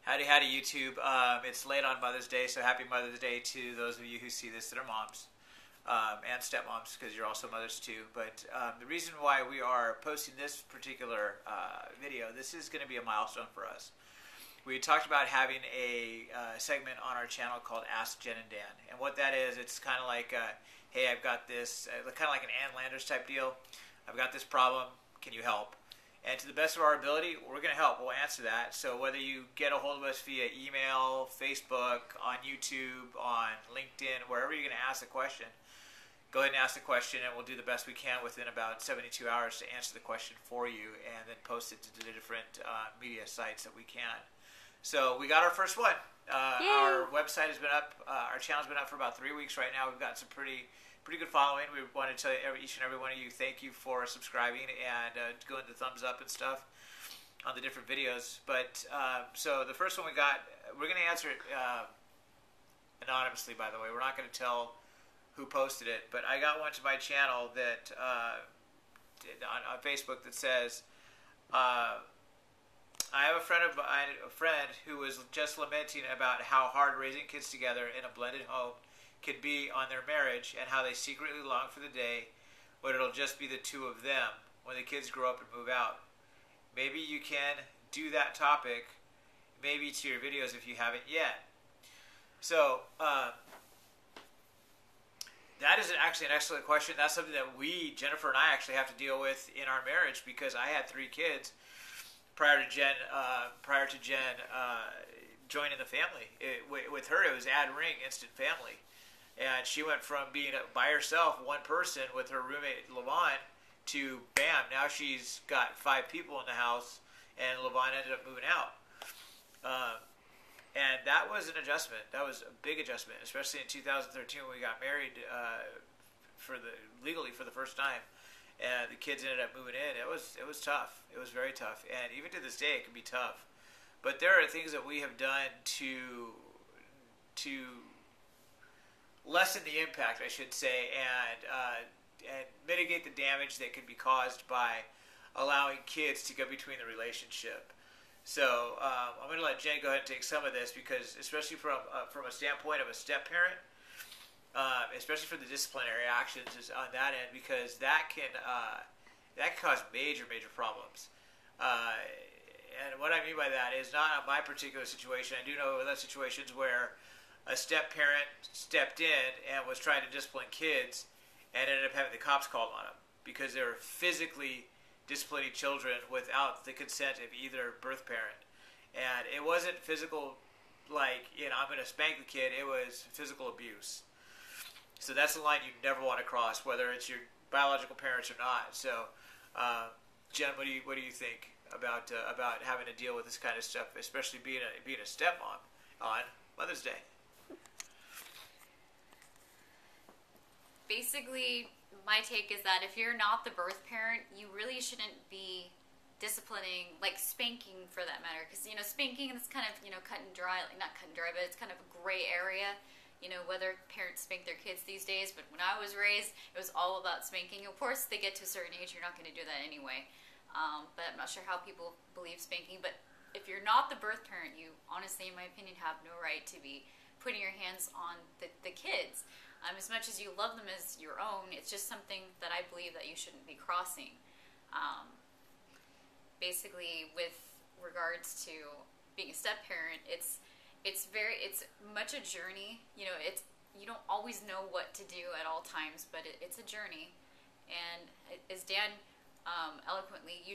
Howdy, howdy, YouTube. It's late on Mother's Day, so happy Mother's Day to those of you who see this that are moms and stepmoms, because you're also mothers too. But the reason why we are posting this particular video, this is going to be a milestone for us. We talked about having a segment on our channel called Ask Jen and Dan. And what that is, it's kind of like, hey, I've got this, kind of like an Ann Landers type deal. I've got this problem. Can you help? And to the best of our ability, we're going to help. We'll answer that. So whether you get a hold of us via email, Facebook, on YouTube, on LinkedIn, wherever you're going to ask the question, go ahead and ask the question, and we'll do the best we can within about 72 hours to answer the question for you and then post it to the different media sites that we can. So we got our first one. Our website has been up. Our channel's been up for about 3 weeks right now. We've got some pretty good following. We want to tell each and every one of you thank you for subscribing and going to thumbs up and stuff on the different videos. But so the first one we got, we're going to answer it anonymously, by the way. We're not going to tell who posted it, but I got one to my channel that on Facebook that says, I have a friend who was just lamenting about how hard raising kids together in a blended home could be on their marriage, and how they secretly long for the day when it'll just be the two of them when the kids grow up and move out. Maybe you can do that topic maybe to your videos if you haven't yet. So that is actually an excellent question. That's something that Jennifer and I actually have to deal with in our marriage, because I had 3 kids prior to Jen joining the family. With her, it was add ring, instant family. And she went from being by herself, one person with her roommate, Levon, to bam, now she's got 5 people in the house, and Levon ended up moving out. And that was an adjustment. That was a big adjustment, especially in 2013 when we got married legally for the first time. And the kids ended up moving in. It was tough. It was very tough. And even to this day, it can be tough. But there are things that we have done to lessen the impact, I should say, and mitigate the damage that could be caused by allowing kids to go between the relationship. So I'm going to let Jen go ahead and take some of this, because especially from a standpoint of a step-parent, especially for the disciplinary actions is on that end, because that can cause major problems. And what I mean by that is not my particular situation. I do know other situations where a step-parent stepped in and was trying to discipline kids and ended up having the cops called on them because they were physically disciplining children without the consent of either birth parent. And it wasn't physical, like, I'm going to spank the kid. It was physical abuse. So that's the line you never want to cross, whether it's your biological parents or not. So, Jen, what do you think about having to deal with this kind of stuff, especially being a stepmom on Mother's Day? Basically, my take is that if you're not the birth parent, you really shouldn't be disciplining, like spanking for that matter, because spanking is kind of cut and dry, like not cut and dry, but it's kind of a gray area. Whether parents spank their kids these days, but when I was raised, it was all about spanking. Of course, they get to a certain age, you're not going to do that anyway. But I'm not sure how people believe spanking. But if you're not the birth parent, you honestly, in my opinion, have no right to be putting your hands on the kids. As much as you love them as your own, it's just something that I believe that you shouldn't be crossing. Basically, with regards to being a step parent, it's much a journey. You don't always know what to do at all times, but it's a journey. And as Dan eloquently, you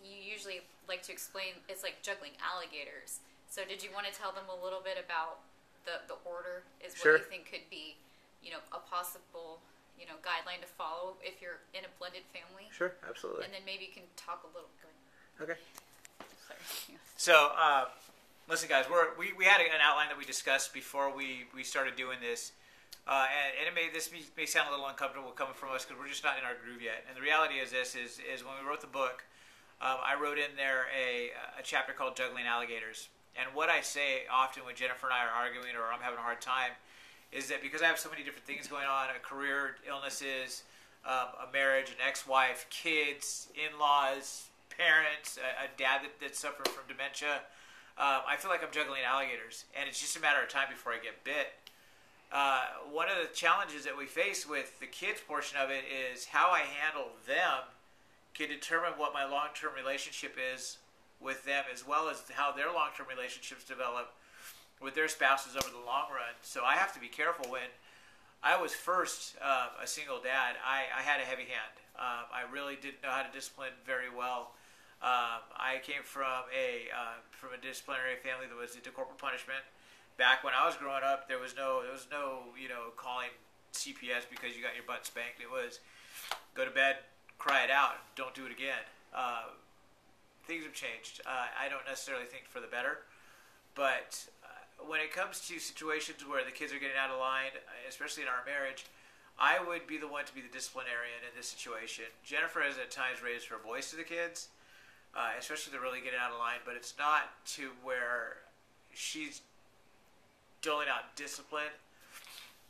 usually like to explain, it's like juggling alligators. So did you want to tell them a little bit about the order is what Sure. you think could be, a possible, guideline to follow if you're in a blended family? Sure, absolutely. And then maybe you can talk a little. Okay. Sorry. So, listen, guys, we had an outline that we discussed before we started doing this, and this may sound a little uncomfortable coming from us because we're just not in our groove yet. And the reality is this: is when we wrote the book, I wrote in there a chapter called "Juggling Alligators." And what I say often when Jennifer and I are arguing or I'm having a hard time is that because I have so many different things going on, a career, illnesses, a marriage, an ex-wife, kids, in-laws, parents, a dad that's suffering from dementia, I feel like I'm juggling alligators, and it's just a matter of time before I get bit. One of the challenges that we face with the kids portion of it is how I handle them can determine what my long-term relationship is with them, as well as how their long-term relationships develop with their spouses over the long run. So I have to be careful. When I was first a single dad, I had a heavy hand. I really didn't know how to discipline very well. I came from a disciplinary family that was into corporal punishment. Back when I was growing up, there was no calling CPS because you got your butt spanked. It was go to bed, cry it out, don't do it again. Things have changed. I don't necessarily think for the better, but when it comes to situations where the kids are getting out of line, especially in our marriage, I would be the one to be the disciplinarian in this situation. Jennifer has at times raised her voice to the kids, especially if they're really getting out of line, but it's not to where she's doling out discipline.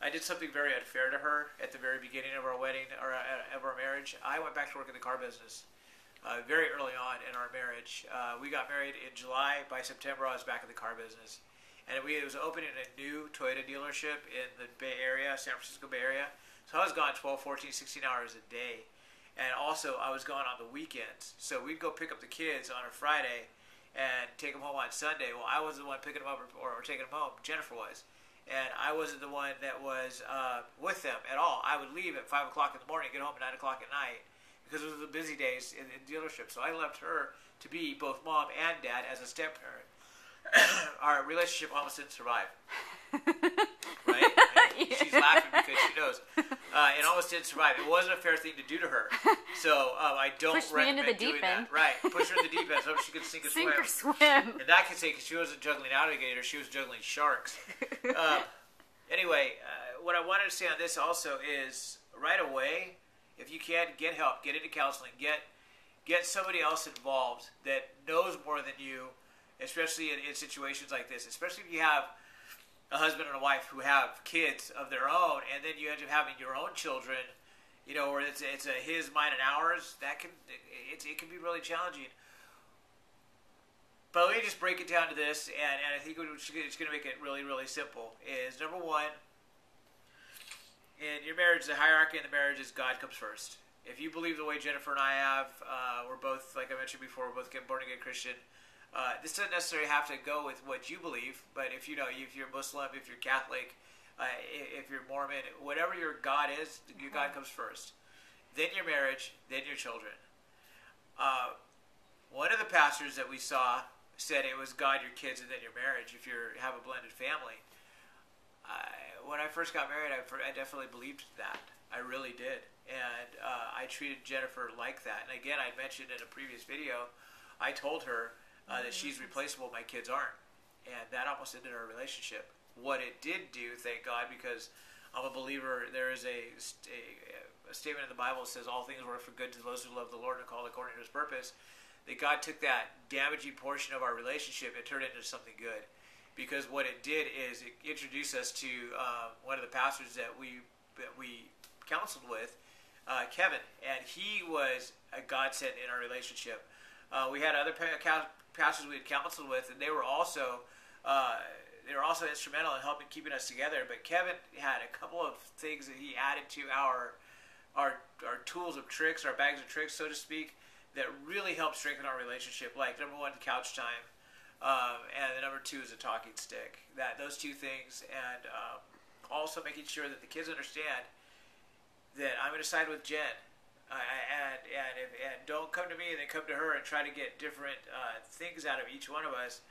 I did something very unfair to her at the very beginning of our wedding, or of our marriage. I went back to work in the car business very early on in our marriage. We got married in July. By September, I was back in the car business. And it was opening a new Toyota dealership in the Bay Area, San Francisco Bay Area. So I was gone 12, 14, 16 hours a day. And also, I was gone on the weekends. So we'd go pick up the kids on a Friday and take them home on Sunday. Well, I wasn't the one picking them up or taking them home. Jennifer was. And I wasn't the one that was with them at all. I would leave at 5 o'clock in the morning, get home at 9 o'clock at night, because it was the busy days in the dealership. So I left her to be both mom and dad as a step-parent. Our relationship almost didn't survive. Right? And she's laughing because she knows. It almost didn't survive. It wasn't a fair thing to do to her. So I don't recommend doing that. Right. Push her in the deep end so she could sink or swim. And that could say, because she wasn't juggling alligators, she was juggling sharks. Anyway, what I wanted to say on this also is, right away, if you can, get help. Get into counseling. Get somebody else involved that knows more than you, especially in situations like this, especially if you have a husband and a wife who have kids of their own, and then you end up having your own children, where it's a his, mine, and ours. It can be really challenging. But let me just break it down to this, and I think it's going to make it really, really simple. Is number one, in your marriage, the hierarchy in the marriage is God comes first. If you believe the way Jennifer and I have, we're both, like I mentioned before, we're both born-again Christian. This doesn't necessarily have to go with what you believe, but if you're Muslim, if you're Catholic, if you're Mormon, whatever your God is, your God comes first. Then your marriage, then your children. One of the pastors that we saw said it was God, your kids, and then your marriage if you have a blended family. When I first got married, I definitely believed that. I really did. And I treated Jennifer like that. And again, I mentioned in a previous video, I told her that she's replaceable, my kids aren't. And that almost ended our relationship. What it did do, thank God, because I'm a believer, there is a statement in the Bible that says all things work for good to those who love the Lord and are called according to His purpose. That God took that damaging portion of our relationship and turned it into something good. Because what it did is it introduced us to one of the pastors that we counseled with, Kevin, and he was a godsend in our relationship. We had other pastors we had counseled with, and they were also instrumental in helping keeping us together. But Kevin had a couple of things that he added to our tools of tricks, our bags of tricks, so to speak, that really helped strengthen our relationship. Like number one, couch time, and the number two is a talking stick. Those two things, and also making sure that the kids understand that I'm going to side with Jen. And don't come to me and then come to her and try to get different things out of each one of us.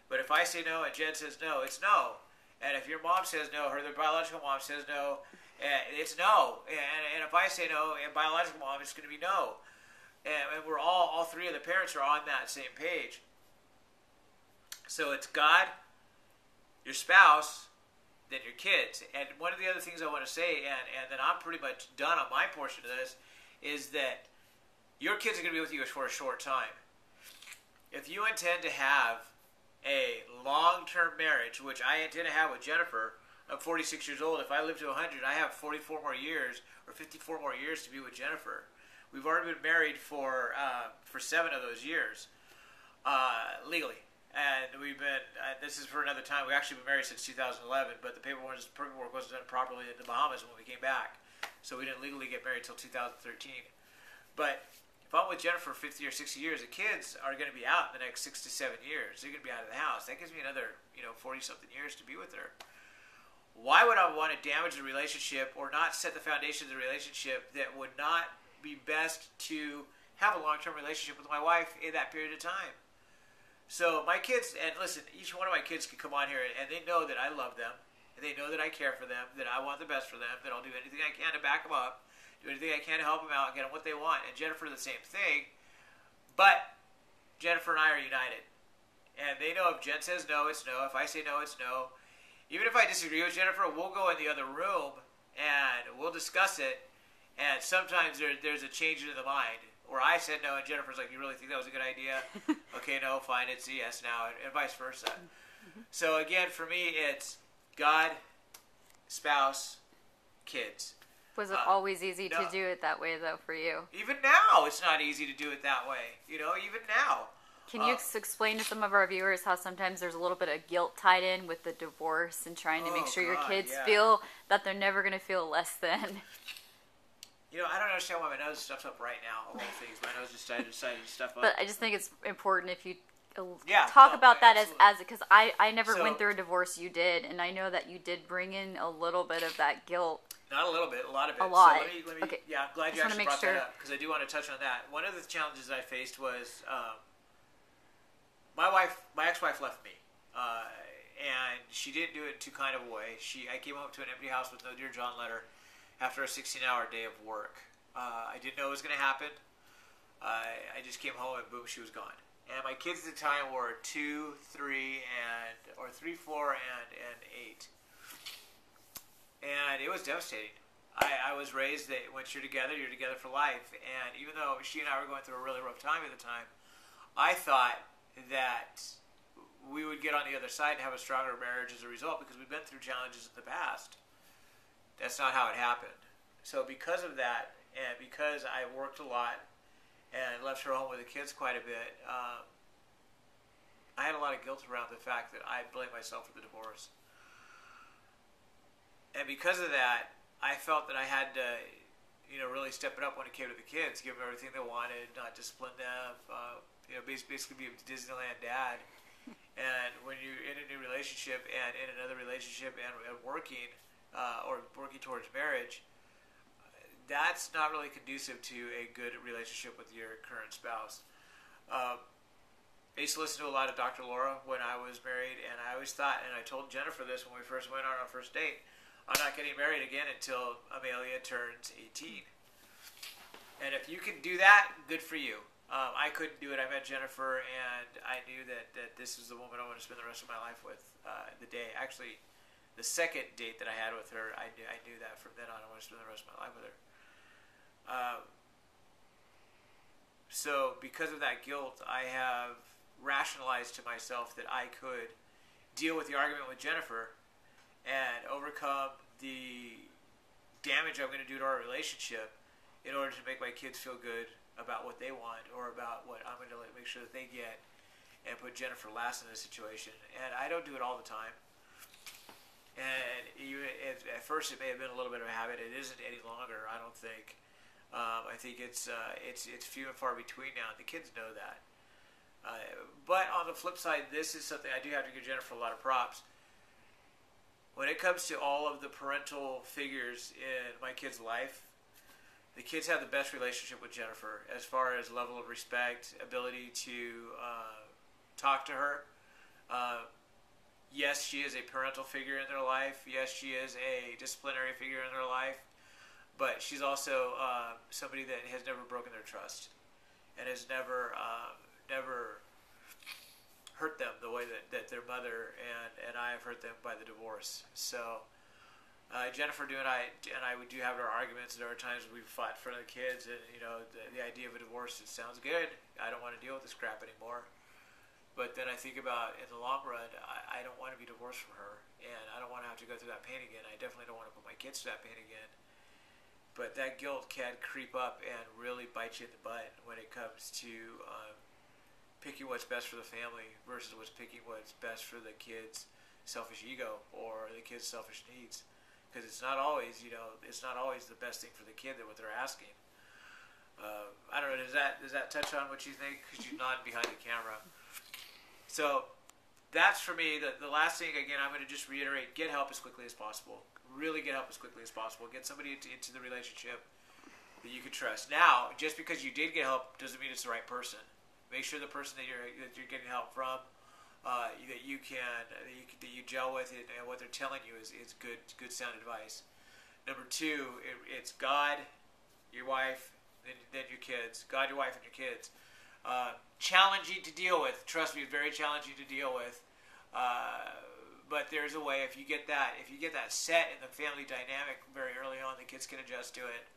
But if I say no and Jen says no, it's no. And if your mom says no, her biological mom says no, it's no. And if I say no and biological mom, it's going to be no. And we're all three of the parents are on that same page. So it's God, your spouse, then your kids. And one of the other things I want to say, and then I'm pretty much done on my portion of this, is that your kids are going to be with you for a short time. If you intend to have a long-term marriage, which I intend to have with Jennifer, I'm 46 years old. If I live to 100, I have 44 more years or 54 more years to be with Jennifer. We've already been married for 7 of those years, legally. And we've been, this is for another time, we've actually been married since 2011, but the paperwork wasn't done properly in the Bahamas when we came back. So we didn't legally get married until 2013. But if I'm with Jennifer for 50 or 60 years, the kids are going to be out in the next 6 to 7 years. They're going to be out of the house. That gives me another, 40-something years to be with her. Why would I want to damage the relationship or not set the foundation of the relationship that would not be best to have a long-term relationship with my wife in that period of time? So my kids, and listen, each one of my kids can come on here and they know that I love them, and they know that I care for them, that I want the best for them, that I'll do anything I can to back them up, do anything I can to help them out, get them what they want. And Jennifer, the same thing. But Jennifer and I are united. And they know if Jen says no, it's no. If I say no, it's no. Even if I disagree with Jennifer, we'll go in the other room and we'll discuss it. And sometimes there's a change in the mind. Or I said no, and Jennifer's like, you really think that was a good idea? Okay, no, fine, it's a yes now, and vice versa. So again, for me, it's God, spouse, kids. Was it always easy to do it that way, though, for you? Even now, it's not easy to do it that way. Even now. Can you explain to some of our viewers how sometimes there's a little bit of guilt tied in with the divorce and trying to make sure your kids feel that they're never going to feel less than? I don't understand why my nose stuffs up right now, of all things. My nose just decided to stuff up. But I just think it's important if you talk about that as because I never went through a divorce. You did, and I know that you did bring in a little bit of that guilt. Not a little bit, a lot of it. A lot. So let me okay. Yeah, I'm glad you actually brought that up, because I do want to touch on that. One of the challenges I faced was my ex-wife left me, and she didn't do it in too kind of a way. I came home to an empty house with no Dear John letter after a 16-hour day of work. I didn't know it was going to happen. I just came home and boom, she was gone. And my kids at the time were 2, 3, 4, and 8. And it was devastating. I was raised that once you're together for life. And even though she and I were going through a really rough time at the time, I thought that we would get on the other side and have a stronger marriage as a result, because we've been through challenges in the past. That's not how it happened. So because of that, and because I worked a lot and left her home with the kids quite a bit, I had a lot of guilt around the fact that I blamed myself for the divorce. And because of that, I felt that I had to, really step it up when it came to the kids, give them everything they wanted, not discipline them, basically be a Disneyland dad. And when you're in a new relationship and in another relationship and working, or working towards marriage, that's not really conducive to a good relationship with your current spouse. I used to listen to a lot of Dr. Laura when I was married, and I always thought, and I told Jennifer this when we first went on our first date, I'm not getting married again until Amelia turns 18. And if you can do that, good for you. I couldn't do it. I met Jennifer, and I knew that this is the woman I want to spend the rest of my life with. The second date that I had with her, I knew that from then on I want to spend the rest of my life with her. So because of that guilt, I have rationalized to myself that I could deal with the argument with Jennifer and overcome the damage I'm going to do to our relationship in order to make my kids feel good about what they want, or about what I'm going to make sure that they get, and put Jennifer last in this situation. And I don't do it all the time. And at first it may have been a little bit of a habit. It isn't any longer, I don't think. I think it's few and far between now. The kids know that. But on the flip side, this is something I do have to give Jennifer a lot of props. When it comes to all of the parental figures in my kid's life, the kids have the best relationship with Jennifer as far as level of respect, ability to talk to her. Yes, she is a parental figure in their life. Yes, she is a disciplinary figure in their life. But she's also somebody that has never broken their trust and has never hurt them the way that their mother and I have hurt them by the divorce. So Jennifer and I would have our arguments. There are times we fought in front of the kids, and the idea of a divorce, it sounds good. I don't want to deal with this crap anymore. But then I think about, in the long run, I don't want to be divorced from her, and I don't want to have to go through that pain again. I definitely don't want to put my kids through that pain again. But that guilt can creep up and really bite you in the butt when it comes to picking what's best for the family versus what's picking what's best for the kid's selfish ego or the kid's selfish needs. Because it's not always, it's not always the best thing for the kid that what they're asking. I don't know. Does that touch on what you think? Because you're nodding behind the camera. So that's for me. The last thing, again, I'm going to just reiterate: get help as quickly as possible. Really get help as quickly as possible. Get somebody into the relationship that you can trust. Now, just because you did get help doesn't mean it's the right person. Make sure the person that you're getting help from, that you gel with it, and what they're telling you is good sound advice. Number two, it's God, your wife, then your kids. God, your wife, and your kids. Challenging to deal with. Trust me, it's very challenging to deal with. But there's a way. If you get that set in the family dynamic very early on, the kids can adjust to it.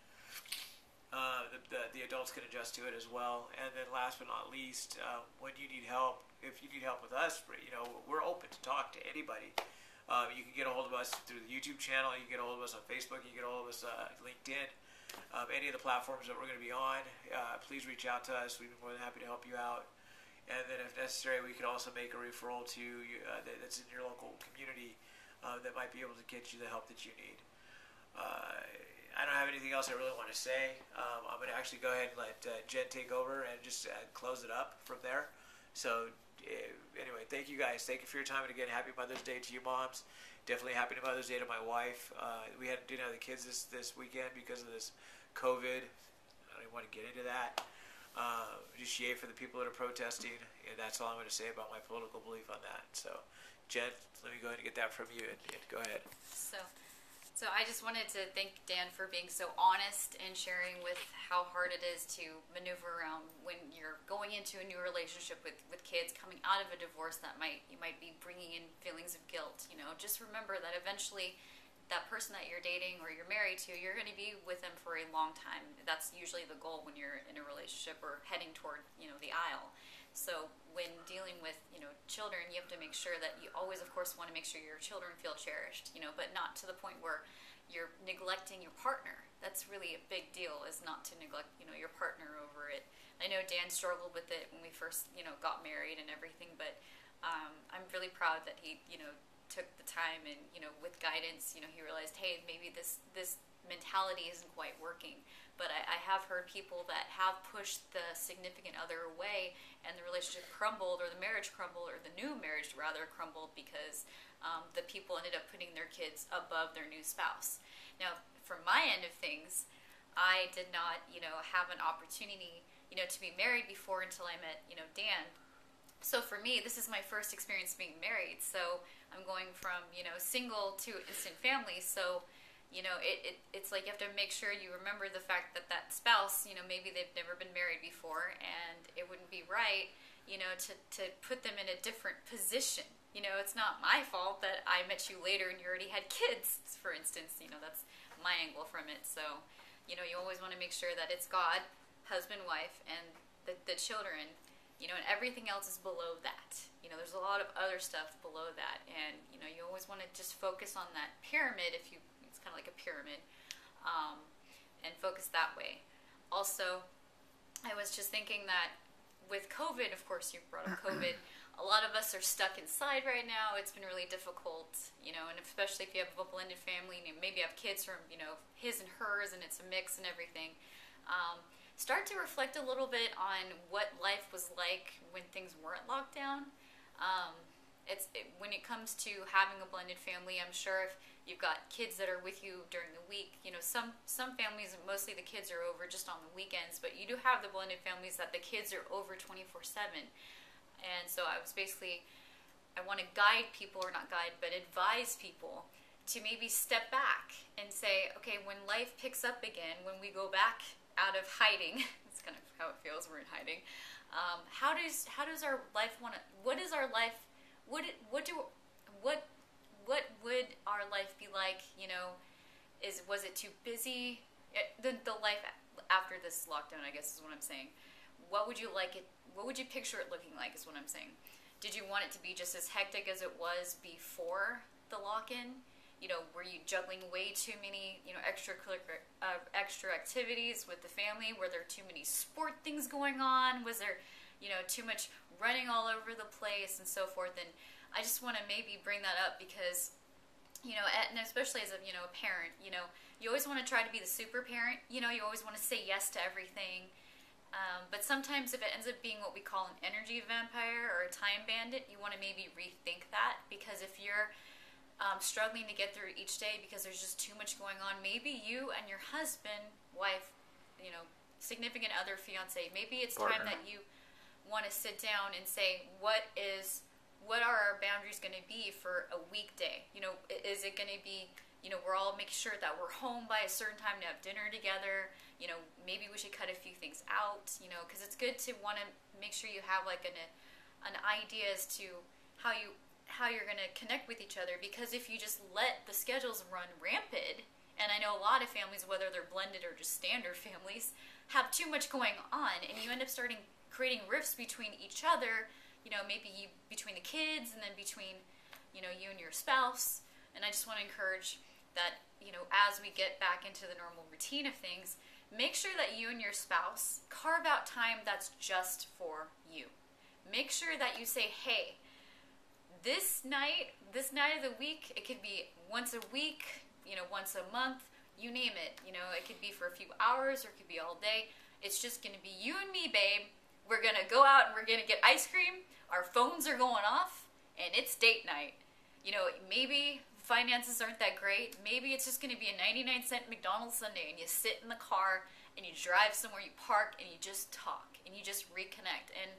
The adults can adjust to it as well. And then last but not least, when you need help, if you need help with us, we're open to talk to anybody. You can get a hold of us through the YouTube channel. You can get a hold of us on Facebook. You can get a hold of us LinkedIn. Any of the platforms that we're going to be on, please reach out to us. We'd be more than happy to help you out. And then if necessary, we could also make a referral to you that's in your local community that might be able to get you the help that you need. I don't have anything else I really want to say. I'm going to actually go ahead and let Jen take over and just close it up from there. So anyway, thank you guys. Thank you for your time. And again, happy Mother's Day to you moms. Definitely happy Mother's Day to my wife. We didn't have the kids this weekend because of this COVID. I don't even want to get into that. Just yay for the people that are protesting. And that's all I'm going to say about my political belief on that. So, Jen, let me go ahead and get that from you. And go ahead. So I just wanted to thank Dan for being so honest and sharing with how hard it is to maneuver around when you're going into a new relationship with kids, coming out of a divorce that you might be bringing in feelings of guilt. Just remember that eventually that person that you're dating or you're married to, you're going to be with them for a long time. That's usually the goal when you're in a relationship or heading toward, the aisle. So when dealing with, children, you have to make sure that you always, of course, want to make sure your children feel cherished, but not to the point where you're neglecting your partner. That's really a big deal, is not to neglect, your partner over it. I know Dan struggled with it when we first, got married and everything, but I'm really proud that he, took the time and, with guidance, he realized, hey, maybe this mentality isn't quite working. But I have heard people that have pushed the significant other away and the relationship crumbled, or the marriage crumbled, or the new marriage rather crumbled because the people ended up putting their kids above their new spouse. Now, from my end of things, I did not, have an opportunity, to be married before until I met, Dan. So for me, this is my first experience being married. So I'm going from, single to instant family. So it's like you have to make sure you remember the fact that spouse, maybe they've never been married before, and it wouldn't be right, to put them in a different position. It's not my fault that I met you later and you already had kids, for instance. That's my angle from it. So, you always want to make sure that it's God, husband, wife, and the children, and everything else is below that. There's a lot of other stuff below that, and, you always want to just focus on that pyramid it's kind of like a pyramid, and focus that way. Also, I was just thinking that with COVID, of course, you brought up COVID, a lot of us are stuck inside right now. It's been really difficult, and especially if you have a blended family, and maybe you have kids from, his and hers, and it's a mix and everything. Start to reflect a little bit on what life was like when things weren't locked down. When it comes to having a blended family, I'm sure if you've got kids that are with you during the week, some families, mostly the kids are over just on the weekends, but you do have the blended families that the kids are over 24/7. And so I want to guide people, or not guide, but advise people to maybe step back and say, okay, when life picks up again, when we go back out of hiding, it's kind of how it feels, we're in hiding. How does our life what is our life? What would our life be like? Was it too busy? The life after this lockdown, I guess, is what I'm saying. What would you picture it looking like, is what I'm saying. Did you want it to be just as hectic as it was before the lock-in? Were you juggling way too many, extra activities with the family? Were there too many sport things going on? Was there, too much running all over the place and so forth. And I just want to maybe bring that up because, you know, and especially as a, you know, a parent, you know, you always want to try to be the super parent. You know, you always want to say yes to everything. But sometimes if it ends up being what we call an energy vampire or a time bandit, you want to maybe rethink that, because if you're struggling to get through each day because there's just too much going on, maybe you and your husband, wife, you know, significant other, fiance, maybe it's Partner. time that you want to sit down and say, what are our boundaries going to be for a weekday? You know, is it going to be, you know, we're all making sure that we're home by a certain time to have dinner together? You know, maybe we should cut a few things out, you know, because it's good to want to make sure you have like an idea as to how you're going to connect with each other. Because if you just let the schedules run rampant, and I know a lot of families, whether they're blended or just standard families, have too much going on, and you end up creating rifts between each other, you know, maybe between the kids, and then between, you know, you and your spouse. And I just want to encourage that, you know, as we get back into the normal routine of things, make sure that you and your spouse carve out time that's just for you. Make sure that you say, hey, this night of the week, it could be once a week, you know, once a month, you name it. You know, it could be for a few hours or it could be all day. It's just going to be you and me, babe. We're going to go out and we're going to get ice cream. Our phones are going off and it's date night. You know, maybe finances aren't that great. Maybe it's just going to be a 99-cent McDonald's sundae, and you sit in the car and you drive somewhere, you park, and you just talk and you just reconnect. And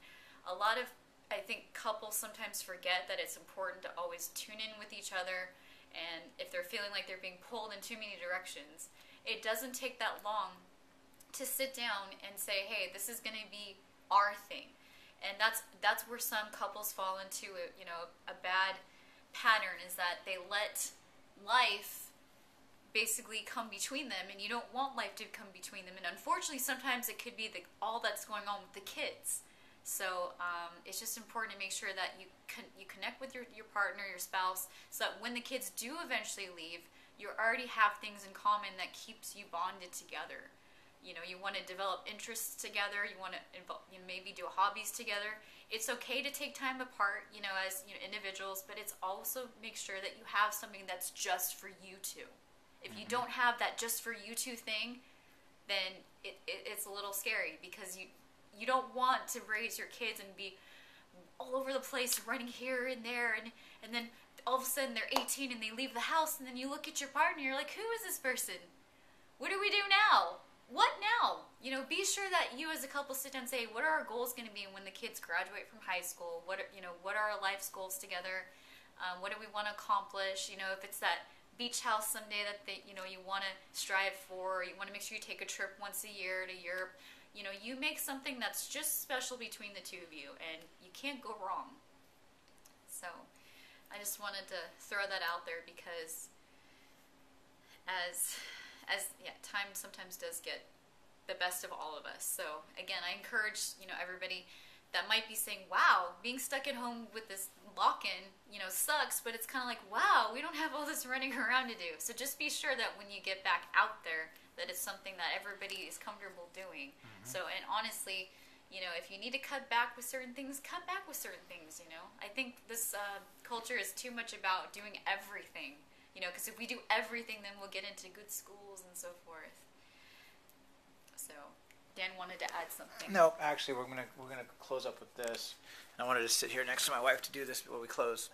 a lot of, I think, couples sometimes forget that it's important to always tune in with each other. And if they're feeling like they're being pulled in too many directions, it doesn't take that long to sit down and say, hey, this is going to be our thing. And that's where some couples fall into a bad pattern, is that they let life basically come between them, and you don't want life to come between them. And unfortunately, sometimes it could be all that's going on with the kids. So it's just important to make sure that you connect with your partner, your spouse, so that when the kids do eventually leave, you already have things in common that keeps you bonded together. You know, you want to develop interests together. You want to maybe do hobbies together. It's okay to take time apart, you know, as individuals, but it's also make sure that you have something that's just for you two. If you don't have that just for you two thing, then it's a little scary, because you don't want to raise your kids and be all over the place, running here and there, and then all of a sudden they're 18 and they leave the house, and then you look at your partner and you're like, who is this person? What do we do now? What now? You know, be sure that you as a couple sit down and say, what are our goals going to be when the kids graduate from high school? What are our life's goals together? What do we want to accomplish? You know, if it's that beach house someday that you want to strive for, or you want to make sure you take a trip once a year to Europe. You know, you make something that's just special between the two of you, and you can't go wrong. So, I just wanted to throw that out there, because time sometimes does get the best of all of us. So, again, I encourage, everybody that might be saying, wow, being stuck at home with this lock-in, sucks, but it's kind of like, wow, we don't have all this running around to do. So just be sure that when you get back out there, that it's something that everybody is comfortable doing. So, and honestly, if you need to cut back with certain things, cut back with certain things, I think this culture is too much about doing everything, because if we do everything, then we'll get into good schools and so forth. So, Dan wanted to add something. No, actually, we're gonna close up with this. I wanted to sit here next to my wife to do this before we close.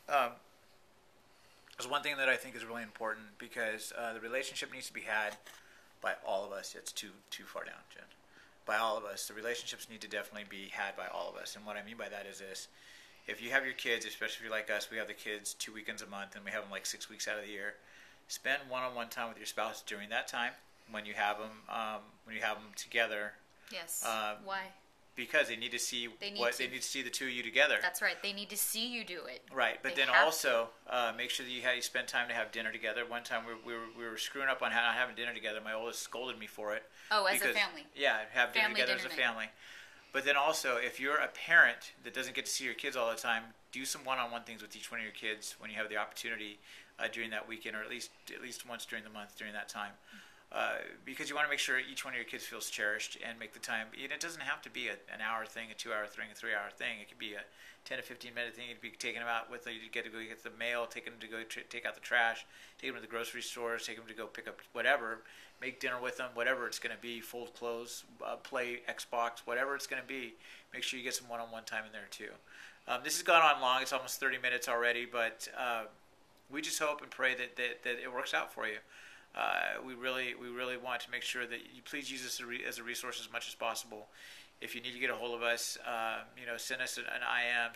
There's one thing that I think is really important, because the relationship needs to be had by all of us. It's too far down, Jen. By all of us. The relationships need to definitely be had by all of us. And what I mean by that is this. If you have your kids, especially if you're like us, we have the kids 2 weekends a month, and we have them like 6 weeks out of the year. Spend one-on-one time with your spouse during that time when you have them together. Yes. Why? Because they need to see they need to see the two of you together. That's right. They need to see you do it. Right, but then also make sure that you spend time to have dinner together. One time we were screwing up on not having dinner together. My oldest scolded me for it. Oh, as a family. Yeah, have dinner together as a family. But then also, if you're a parent that doesn't get to see your kids all the time, do some one-on-one things with each one of your kids when you have the opportunity during that weekend, or at least once during the month during that time. because you want to make sure each one of your kids feels cherished and make the time. And it doesn't have to be an hour thing, a 2-hour thing, a 3-hour thing. It could be a 10 to 15 minute thing. You'd be taking them out with you get to go get the mail, taking them to go take out the trash, take them to the grocery stores, take them to go pick up whatever, make dinner with them, whatever it's going to be, fold clothes, play Xbox, whatever it's going to be. Make sure you get some one-on-one time in there too. This has gone on long. It's almost 30 minutes already, but we just hope and pray that it works out for you. We really want to make sure that you please use this as a resource as much as possible. If you need to get a hold of us, send us an IM,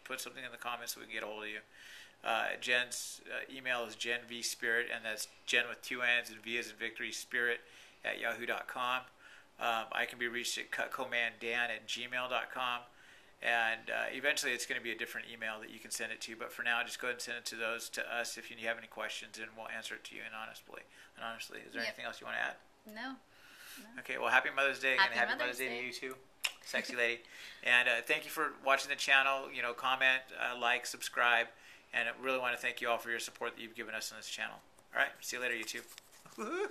put something in the comments so we can get a hold of you. Jen's email is jenvspirit, and that's Jen with 2 N's and V as in victory, spirit at yahoo.com. I can be reached at cutcommanddan@gmail.com. And eventually it's going to be a different email that you can send it to. But for now, just go ahead and send it to us if you have any questions, and we'll answer it to you honestly. Is there anything else you want to add? No. Okay, well, happy Mother's Day. Happy Mother's Day to you too, sexy lady. And thank you for watching the channel. Comment, like, subscribe. And I really want to thank you all for your support that you've given us on this channel. All right, see you later, YouTube. Woo-hoo.